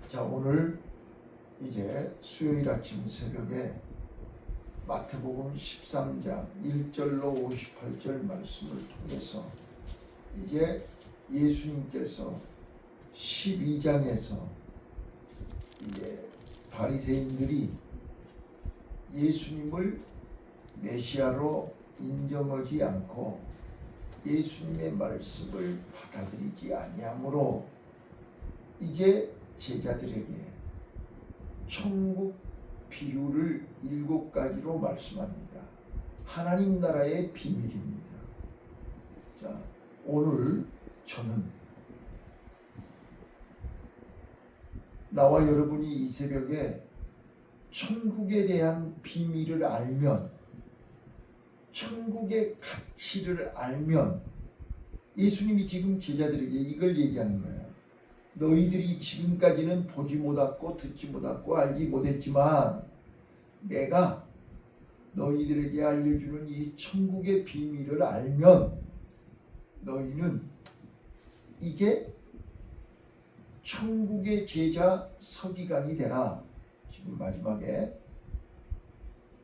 자, 오늘 이제 수요일 아침 새벽에 마태복음 13장 1절로 58절 말씀을 통해서 이제 예수님께서 12장에서 이제 바리새인들이 예수님을 메시아로 인정하지 않고 예수님의 말씀을 받아들이지 아니하므로 이제 제자들에게 천국 비유를 7가지로 말씀합니다. 하나님 나라의 비밀입니다. 자, 오늘 저는 나와 여러분이 이 새벽에 천국에 대한 비밀을 알면, 천국의 가치를 알면, 예수님이 지금 제자들에게 이걸 얘기하는 거예요. 너희들이 지금까지는 보지 못했고 듣지 못했고 알지 못했지만 내가 너희들에게 알려주는 이 천국의 비밀을 알면 너희는 이제 천국의 제자 서기관이 되라. 지금 마지막에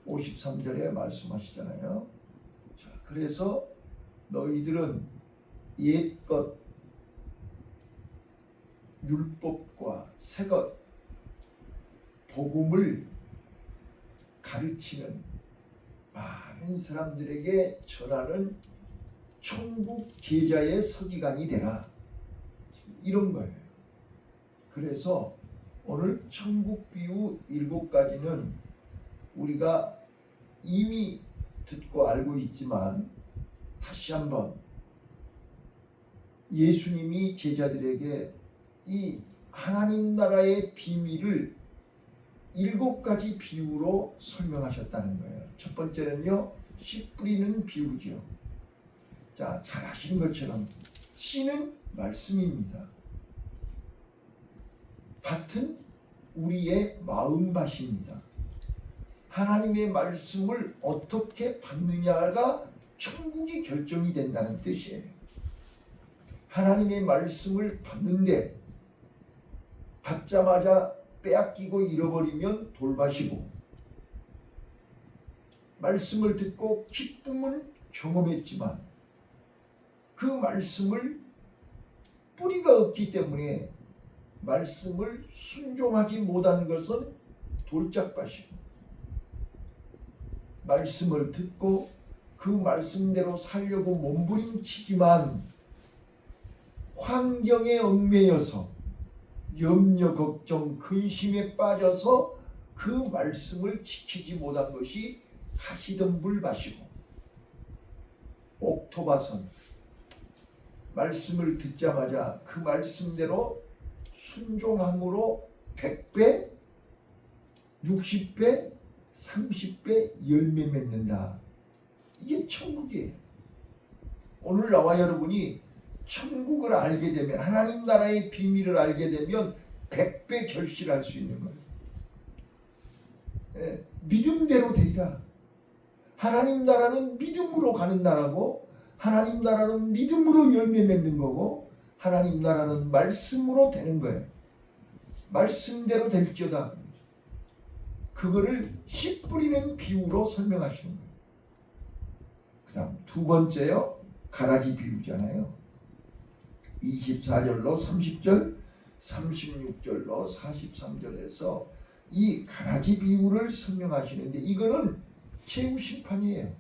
53절에 말씀하시잖아요. 자, 그래서 너희들은 옛것 율법과 새것 복음을 가르치는, 많은 사람들에게 전하는 천국 제자의 서기관이 되라, 이런 거예요. 그래서 오늘 천국 비유 7가지는 우리가 이미 듣고 알고 있지만 다시 한번 예수님이 제자들에게 이 하나님 나라의 비밀을 7가지 비유로 설명하셨다는 거예요. 첫 번째는요, 씨 뿌리는 비유죠. 자, 잘 아시는 것처럼 씨는 말씀입니다. 밭은 우리의 마음밭입니다. 하나님의 말씀을 어떻게 받느냐가 천국이 결정이 된다는 뜻이에요. 하나님의 말씀을 받는데 받자마자 빼앗기고 잃어버리면 돌밭이고, 말씀을 듣고 기쁨은 경험했지만 그 말씀을 뿌리가 없기 때문에 말씀을 순종하지 못한 것은 돌짝밭이고, 말씀을 듣고 그 말씀대로 살려고 몸부림치지만 환경에 얽매여서 염려, 걱정, 근심에 빠져서 그 말씀을 지키지 못한 것이 가시덤불밭이고, 옥토밭은 말씀을 듣자마자 그 말씀대로 순종함으로 100배, 60배, 30배 열매 맺는다. 이게 천국이에요. 오늘 나와 여러분이 천국을 알게 되면, 하나님 나라의 비밀을 알게 되면 100배 결실할 수 있는 거예요. 믿음대로 되리라. 하나님 나라는 믿음으로 가는 나라고, 하나님 나라는 믿음으로 열매 맺는 거고, 하나님 나라는 말씀으로 되는 거예요. 말씀대로 될지어다. 그거를 씨 뿌리는 비유로 설명하시는 거예요. 그 다음 두 번째요, 가라지 비유잖아요. 24절로 30절, 36절로 43절에서 이 가라지 비유를 설명하시는데, 이거는 최후 심판이에요.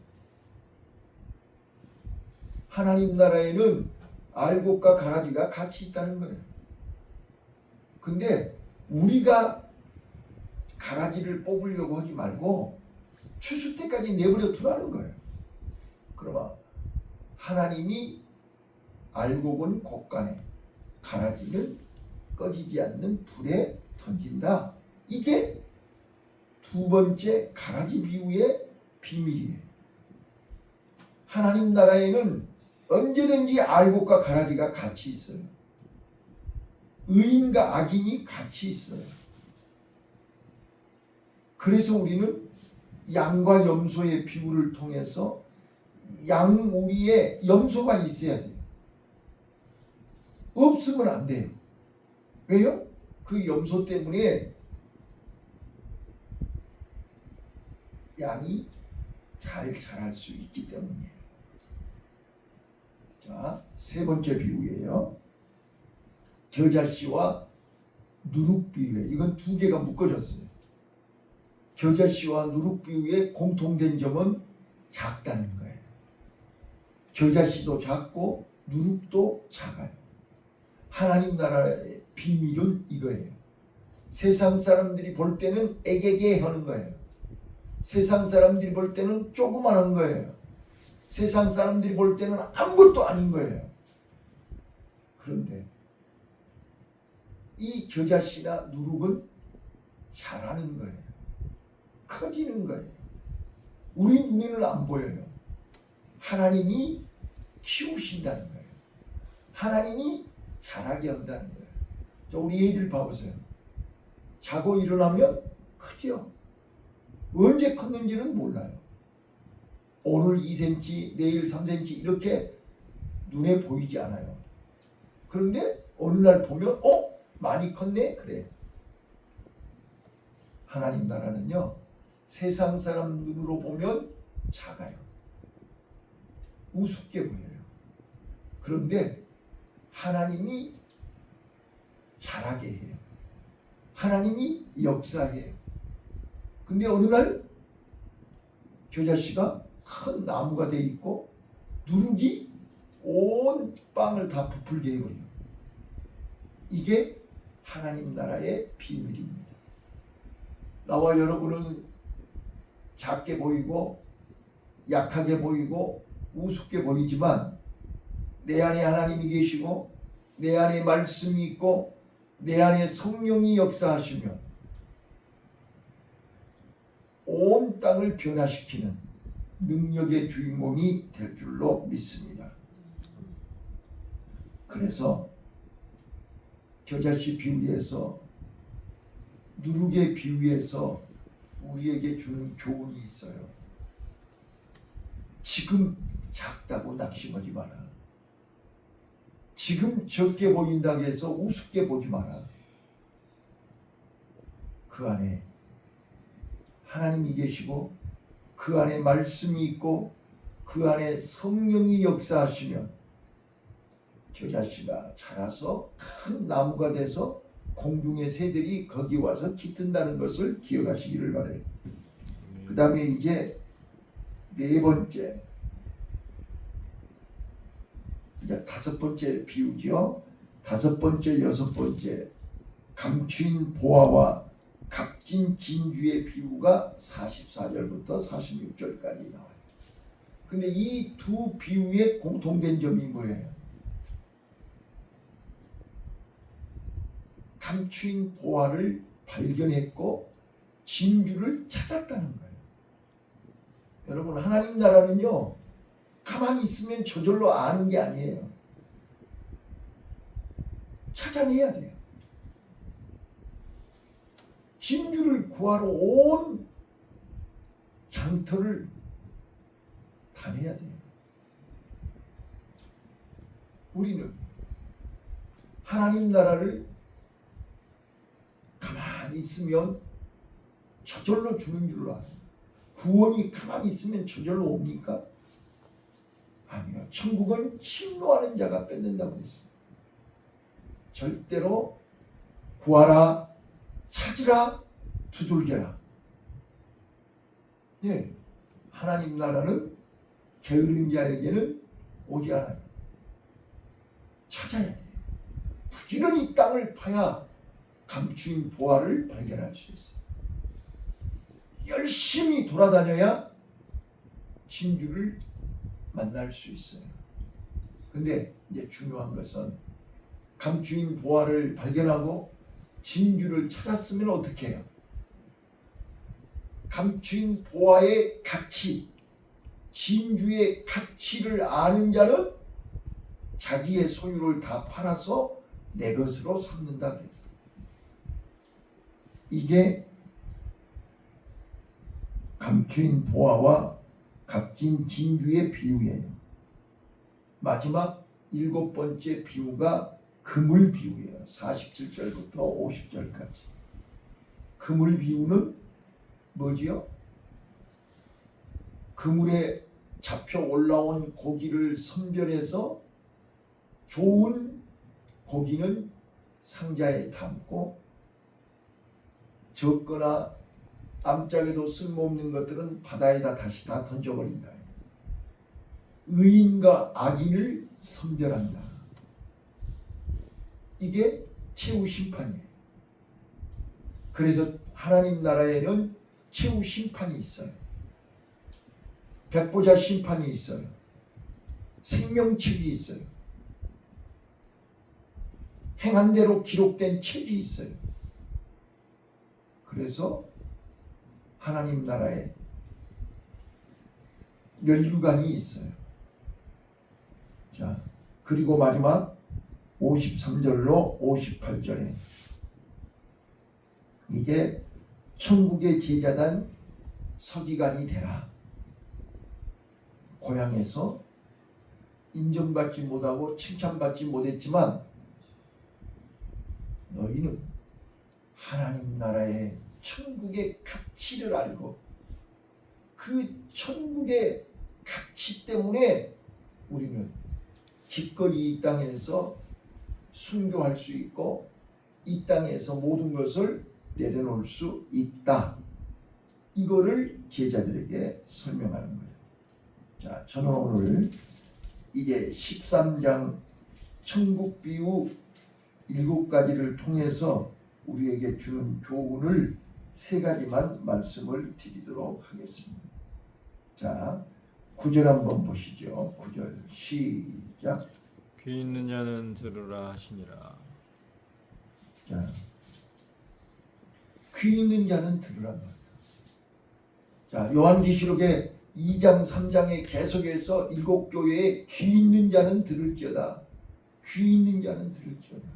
하나님 나라에는 알곡과 가라지가 같이 있다는 거예요. 근데 우리가 가라지를 뽑으려고 하지 말고 추수 때까지 내버려 두라는 거예요. 그러면 하나님이 알곡은 곳간에, 가라지는 꺼지지 않는 불에 던진다. 이게 두 번째 가라지 비유의 비밀이에요. 하나님 나라에는 언제든지 알곡과 가라지가 같이 있어요. 의인과 악인이 같이 있어요. 그래서 우리는 양과 염소의 비유를 통해서 양 우리의 염소가 있어야 돼요. 없으면 안 돼요. 왜요? 그 염소 때문에 양이 잘 자랄 수 있기 때문이에요. 자, 세 번째 비유예요. 겨자씨와 누룩 비유예요. 이건 두 개가 묶어졌어요. 겨자씨와 누룩 비유의 공통된 점은 작다는 거예요. 겨자씨도 작고 누룩도 작아요. 하나님 나라의 비밀은 이거예요. 세상 사람들이 볼 때는 애게게 하는 거예요. 세상 사람들이 볼 때는 조그만한 거예요. 세상 사람들이 볼 때는 아무것도 아닌 거예요. 그런데 이 겨자씨나 누룩은 자라는 거예요. 커지는 거예요. 우리 눈에는 안 보여요. 하나님이 키우신다는 거예요. 하나님이 자라게 한다는 거예요. 우리 애들 봐보세요. 자고 일어나면 크죠. 언제 컸는지는 몰라요. 오늘 2cm, 내일 3cm 이렇게 눈에 보이지 않아요. 그런데 어느 날 보면 많이 컸네? 그래. 하나님 나라는요, 세상 사람 눈으로 보면 작아요. 우습게 보여요. 그런데 하나님이 자라게 해요. 하나님이 역사해요. 근데 어느 날 겨자씨가 큰 나무가 돼 있고 누룩이 온 빵을 다 부풀게 해버려요. 이게 하나님 나라의 비밀입니다. 나와 여러분은 작게 보이고 약하게 보이고 우습게 보이지만 내 안에 하나님이 계시고 내 안에 말씀이 있고 내 안에 성령이 역사하시며 온 땅을 변화시키는 능력의 주인공이 될 줄로 믿습니다. 그래서 겨자씨 비유에서 누룩의 비유에서 우리에게 주는 교훈이 있어요. 지금 작다고 낙심하지 마라. 지금 적게 보인다고 해서 우습게 보지 마라. 그 안에 하나님이 계시고 그 안에 말씀이 있고 그 안에 성령이 역사하시면 겨자씨가 자라서 큰 나무가 돼서 공중의 새들이 거기 와서 깃든다는 것을 기억하시기를 바라요. 그 다음에 이제 네 번째, 이제 다섯 번째 비유죠. 다섯 번째, 여섯 번째 감추인 보화와 값진 진주의 비유가 44절부터 46절까지 나와요. 근데 이 두 비유의 공통된 점이 뭐예요? 감추인 보화를 발견했고 진주를 찾았다는 거예요. 여러분, 하나님 나라는요, 가만히 있으면 저절로 아는 게 아니에요. 찾아내야 돼요. 진주를 구하러 온 장터를 다녀야 돼요. 우리는 하나님 나라를 가만히 있으면 저절로 주는 줄로 아세요. 구원이 가만히 있으면 저절로 옵니까? 아니요. 천국은 침노하는 자가 뺏는다고 했어요. 절대로 구하라, 찾으라, 두들겨라. 네, 하나님 나라는 게으른 자에게는 오지 않아요. 찾아야 돼요. 부지런히 땅을 파야 감추인 보화를 발견할 수 있어요. 열심히 돌아다녀야 진주를 만날 수 있어요. 근데 이제 중요한 것은 감추인 보화를 발견하고 진주를 찾았으면 어떻게 해요? 감추인 보화의 가치, 진주의 가치를 아는 자는 자기의 소유를 다 팔아서 내 것으로 삼는다 그랬어요. 이게 감추인 보화와 값진 진주의 비유예요. 마지막 일곱 번째 비유가 그물 비유예요. 47절부터 50절까지. 그물 비유는 뭐지요? 그물에 잡혀 올라온 고기를 선별해서 좋은 고기는 상자에 담고 적거나 깜짝에도 쓸모없는 것들은 바다에다 다시 다 던져버린다. 의인과 악인을 선별한다. 이게 최후 심판이에요. 그래서 하나님 나라에는 최후 심판이 있어요. 백보자 심판이 있어요. 생명책이 있어요. 행한 대로 기록된 책이 있어요. 그래서 하나님 나라에 멸류관이 있어요. 자, 그리고 마지막 53절로 58절에 이게 천국의 제자단 서기관이 되라. 고향에서 인정받지 못하고 칭찬받지 못했지만 너희는 하나님 나라의 천국의 가치를 알고 그 천국의 가치 때문에 우리는 기꺼이 이 땅에서 순교할 수 있고 이 땅에서 모든 것을 내려놓을 수 있다. 이거를 제자들에게 설명하는 거예요. 자, 저는 오늘 이제 13장 천국 비유 7가지를 통해서 우리에게 주는 교훈을 3가지만 말씀을 드리도록 하겠습니다. 자, 9절 한번 보시죠. 9절 시작. 귀 있는 자는 들으라 하시니라. 자, 귀 있는 자는 들으라. 자, 요한계시록의 2장 3장에 계속해서 7교회에 귀 있는 자는 들을지어다. 귀 있는 자는 들을지어다.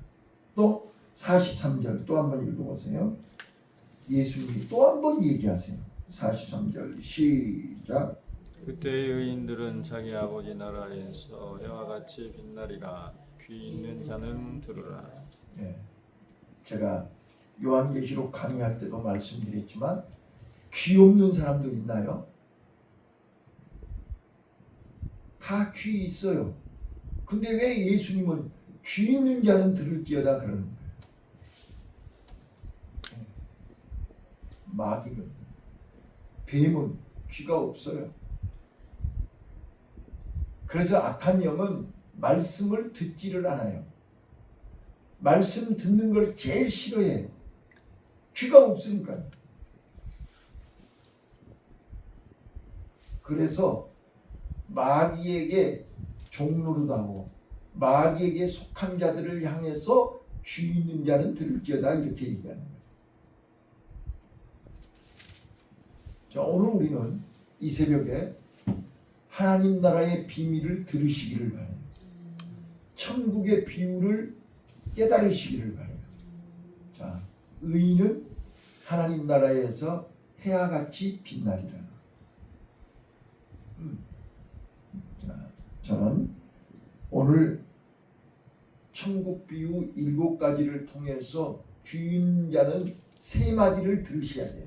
또 43절 또 한번 읽어보세요. 예수님이 또 한번 얘기하세요. 43절 시작. 그때의 의인들은 자기 아버지 나라에서 해와 같이 빛나리라. 귀 있는 자는 들으라. 네. 제가 요한계시록 강의할 때도 말씀드렸지만 귀 없는 사람도 있나요? 다 귀 있어요. 근데 왜 예수님은 귀 있는 자는 들을지어다 그러는 거예요? 마귀는, 뱀은 귀가 없어요. 그래서 악한 영은 말씀을 듣지를 않아요. 말씀 듣는 걸 제일 싫어해요. 귀가 없으니까. 그래서 마귀에게 종노릇하고 마귀에게 속한 자들을 향해서 귀 있는 자는 들을지어다 이렇게 얘기하는 거예요. 자, 오늘 우리는 이 새벽에 하나님 나라의 비밀을 들으시기를 바라요. 천국의 비유를 깨달으시기를 바라요. 자, 의인은 하나님 나라에서 해와 같이 빛나리라. 자, 저는 오늘 천국 비유 7가지를 통해서 귀 있는 자는 3마디를 들으셔야 돼요.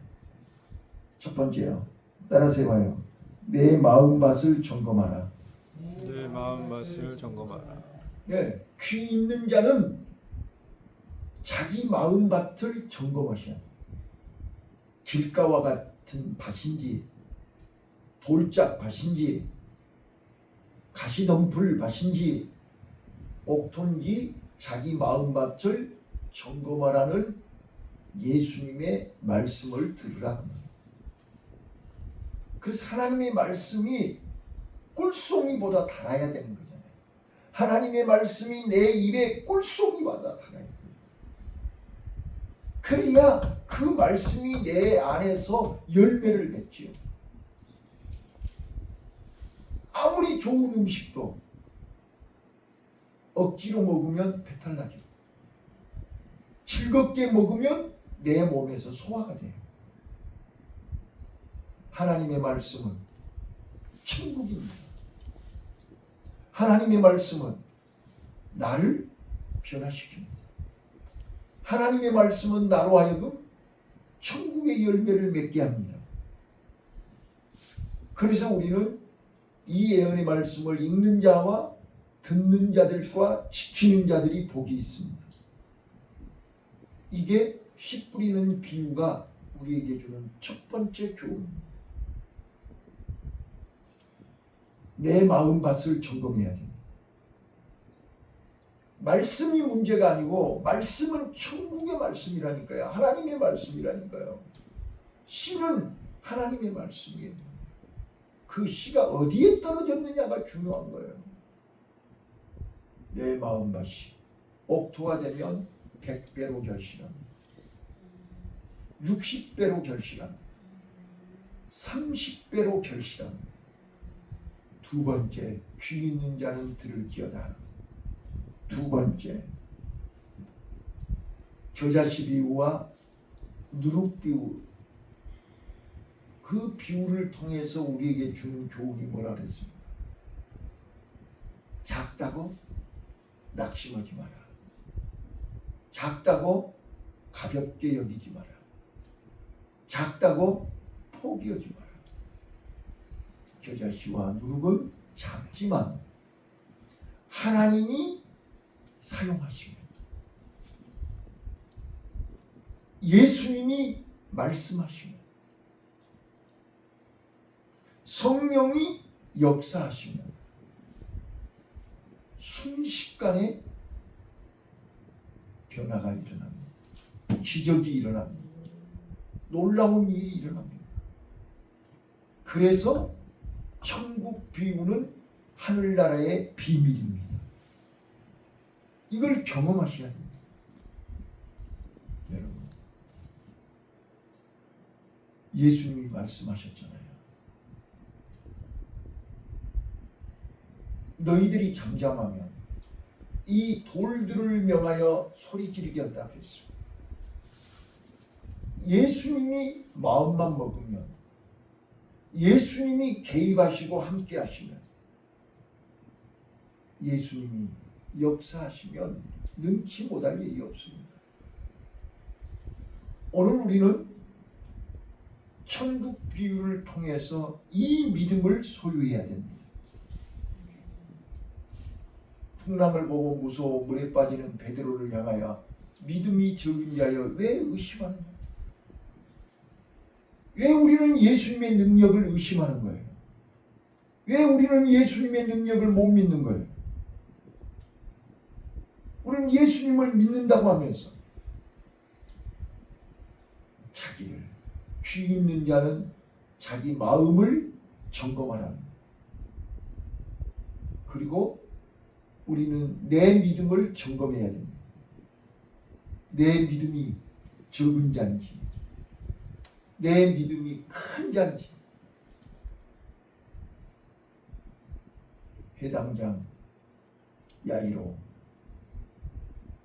첫 번째요. 따라서 해봐요. 내 마음밭을 점검하라. 내 마음밭을 점검하라. 예, 귀 있는 자는 자기 마음밭을 점검하셔야 돼요. 길가와 같은 밭인지 돌짝 밭인지 가시덤불 밭인지 옥토인지 자기 마음밭을 점검하라는 예수님의 말씀을 들으라. 그래서 하나님의 말씀이 꿀송이보다 달아야 되는 거잖아요. 하나님의 말씀이 내 입에 꿀송이보다 달아야 돼요. 그래야 그 말씀이 내 안에서 열매를 맺지요. 아무리 좋은 음식도 억지로 먹으면 배탈 나죠. 즐겁게 먹으면 내 몸에서 소화가 돼요. 하나님의 말씀은 천국입니다. 하나님의 말씀은 나를 변화시킵니다. 하나님의 말씀은 나로 하여금 천국의 열매를 맺게 합니다. 그래서 우리는 이 예언의 말씀을 읽는 자와 듣는 자들과 지키는 자들이 복이 있습니다. 이게 씨 뿌리는 비유가 우리에게 주는 첫 번째 교훈입니다. 내 마음밭을 점검해야 됩니다. 말씀이 문제가 아니고 말씀은 천국의 말씀이라니까요. 하나님의 말씀이라니까요. 씨는 하나님의 말씀이에요. 그 씨가 어디에 떨어졌느냐가 중요한 거예요. 내 마음밭이 옥토가 되면 100배로 결실합니다. 60배로 결실합니다. 30배로 결실합니다. 두 번째, 귀 있는 자는 들을지어다. 두 번째, 겨자씨 비유와 누룩 비유, 그 비유를 통해서 우리에게 주는 교훈이 뭐라 그랬습니까? 작다고 낙심하지 마라. 작다고 가볍게 여기지 마라. 작다고 포기하지 마라. 겨자씨와 누룩은 작지만 하나님이 사용하십니다. 예수님이 말씀하십니다. 성령이 역사하십니다. 순식간에 변화가 일어납니다. 기적이 일어납니다. 놀라운 일이 일어납니다. 그래서 천국 비유는 하늘나라의 비밀입니다. 이걸 경험하셔야 됩니다. 여러분, 예수님이 말씀하셨잖아요. 너희들이 잠잠하면 이 돌들을 명하여 소리 지르게 한다 그랬어요. 예수님이 마음만 먹으면, 예수님이 개입하시고 함께 하시면, 예수님이 역사하시면 능치 못할 일이 없습니다. 오늘 우리는 천국 비유를 통해서 이 믿음을 소유해야 됩니다. 풍랑을 보고 무서워 물에 빠지는 베드로를 향하여 믿음이 적은 자여 왜 의심하느냐? 왜 우리는 예수님의 능력을 의심하는 거예요? 왜 우리는 예수님의 능력을 못 믿는 거예요? 우리는 예수님을 믿는다고 하면서 자기를, 귀 있는 자는 자기 마음을 점검하랍니다. 그리고 우리는 내 믿음을 점검해야 됩니다. 내 믿음이 적은 자인지, 내 믿음이 큰 자인지. 해당장, 야이로,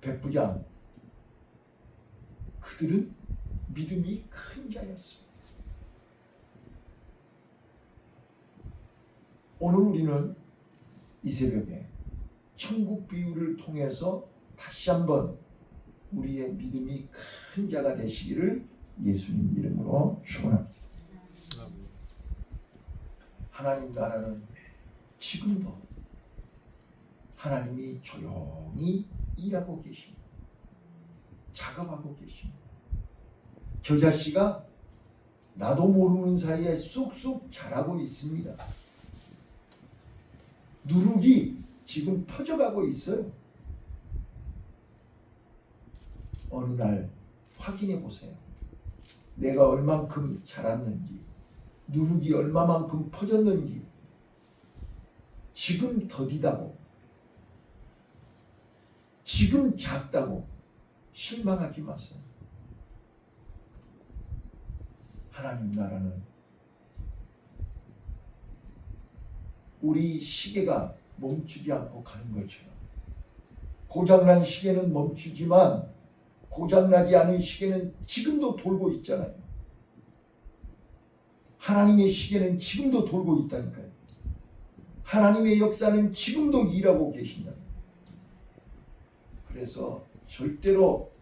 백부장, 그들은 믿음이 큰 자였습니다. 오늘 우리는 이 새벽에 천국 비유를 통해서 다시 한번 우리의 믿음이 큰 자가 되시기를 예수님 이름으로 축원합니다. 하나님 나라는 지금도 하나님이 조용히 일하고 계십니다. 작업하고 계십니다. 겨자씨가 나도 모르는 사이에 쑥쑥 자라고 있습니다. 누룩이 지금 퍼져가고 있어요. 어느 날 확인해 보세요. 내가 얼만큼 자랐는지, 누룩이 얼마만큼 퍼졌는지. 지금 더디다고, 지금 작다고 실망하지 마세요. 하나님 나라는 우리 시계가 멈추지 않고 가는 것처럼, 고장난 시계는 멈추지만 고장나지 않은 시계는 지금도 돌고 있잖아요. 하나님의 시계는 지금도 돌고 있다니까요. 하나님의 역사는 지금도 일하고 계신다. 그래서 절대로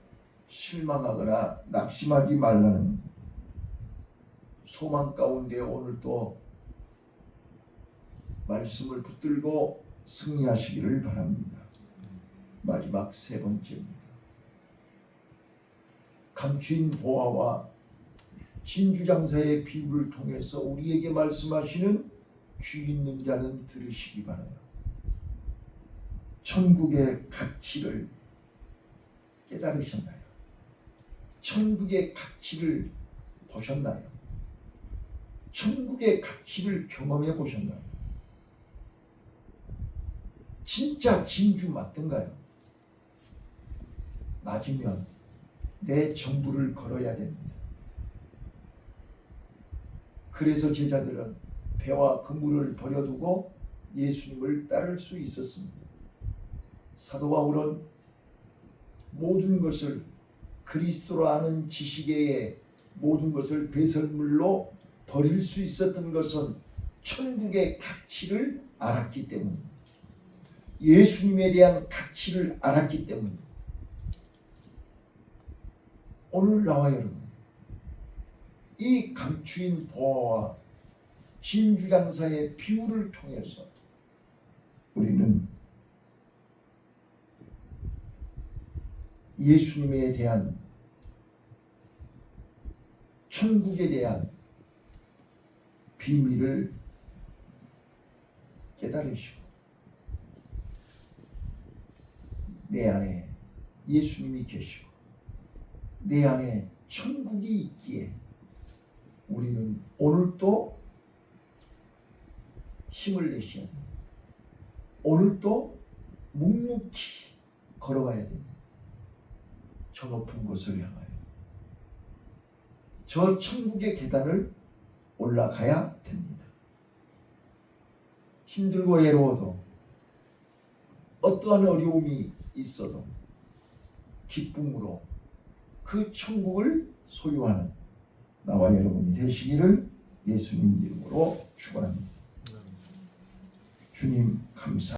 실망하거나 낙심하지 말라는 소망 가운데 오늘 또 말씀을 붙들고 승리하시기를 바랍니다. 마지막 세 번째입니다. 감추인 보화와 진주장사의 비유를 통해서 우리에게 말씀하시는 귀 있는 자는 들으시기 바라요. 천국의 가치를 깨달으셨나요? 천국의 가치를 보셨나요? 천국의 가치를 경험해 보셨나요? 진짜 진주 맞던가요? 맞으면 내 전부를 걸어야 됩니다. 그래서 제자들은 배와 그물을 버려두고 예수님을 따를 수 있었습니다. 사도 바울은 모든 것을 그리스도로 아는 지식의 모든 것을 배설물로 버릴 수 있었던 것은 천국의 가치를 알았기 때문입니다. 예수님에 대한 가치를 알았기 때문입니다. 오늘 나와 여러분, 이 감추인 보화와 진주장사의 비유를 통해서 우리는 예수님에 대한 천국에 대한 비밀을 깨달으시고 내 안에 예수님이 계시고 내 안에 천국이 있기에 우리는 오늘도 힘을 내셔야 됩니다. 오늘도 묵묵히 걸어가야 됩니다. 저 높은 곳을 향하여 저 천국의 계단을 올라가야 됩니다. 힘들고 외로워도 어떠한 어려움이 있어도 기쁨으로 그 천국을 소유하는 나와 여러분이 되시기를 예수님 이름으로 축원합니다. 주님 감사.